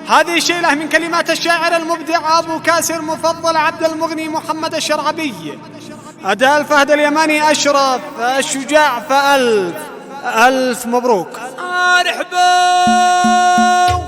هذه شيلة من كلمات الشاعر المبدع أبو كاسر مفضل عبد المغني محمد الشرعبي. أداء الفهد اليماني أشرف الشجاع، ألف مبروك. مرحبا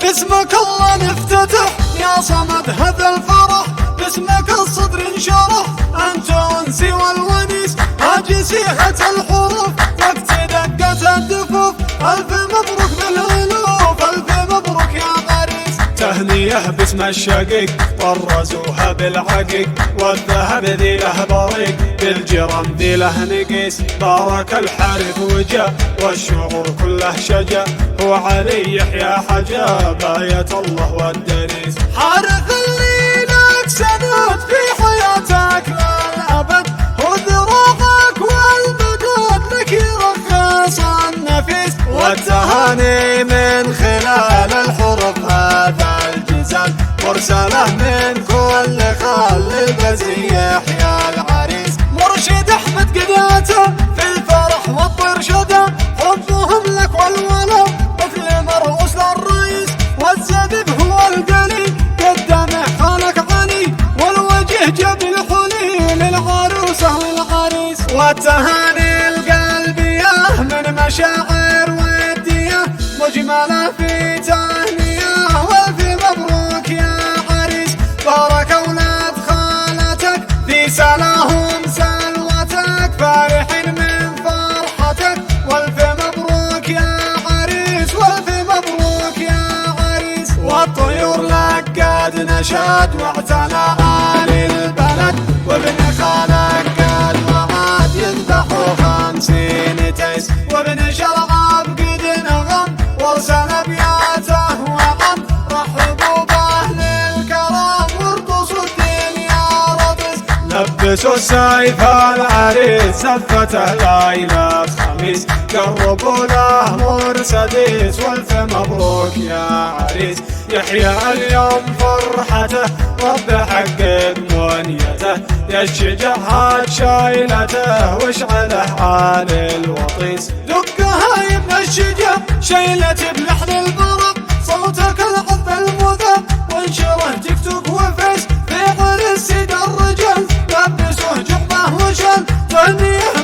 باسمك الله نفتتح يا صمد هذا الفرح، باسمك الصدر انشرح أنت أنسي والونيس، هاجي سيحة الحروف وقت دقة الدفوف، ألف مبروك بالألوف، ألف مبروك يا غريس. تهنية باسم الشقيق طرزوها بالعقيق، والذهب ذي له بريق بالجرم ذي له نقيس، بارك الحارث وجا والشعور كله شجا، هو علي يحيى حجا باية الله والدريس. حارث اللي لك سند في حياتك للأبد، خذ روحك والمدد لك يرخص النفيس، والتهاني من خلال الحروف هذا الجزال، مرسله من كل خال بزي يحيى العريس. مرشد أحمد قداته في الفرح والطرشدة، حبهم لك والولا مثل مرؤوس للرئيس، والزبيب هو القلي قدام حالك غني، والوجه جاب الحلي للعروسة والعريس. والتهاني القلبية من مشاعر ودية مجملة في تهنية، والف مبروك يا عريس، بارك أولاد خالتك في سلاهم سلوتك، فرحين من فرحتك، والف مبروك يا عريس، والف مبروك يا عريس. والطيور لك قد نشد واعتنى آل البلد، وابن خالك قد وعد يذبحوا 50 تيس، وابن شرعب قد نغم وارسل ابياته وغم، رحبوا باهل الكرم وارقصوا الدين يا رضس. لبسوا السيف العريس زفته ليلة خميس، قربوا له مرسدس، والف مبروك يا عريس. يحيى اليوم فرحته رب حقق منيته، يا الشجاعات شايلته واشعله عال الوطيس. دقها يا ابن الشجاع شيلة بلحن البرق، صوتك العذب المذق وانشره تيك توك وفيس، في عرس سيد الرجال لبسوه جبه وشل، تهنيه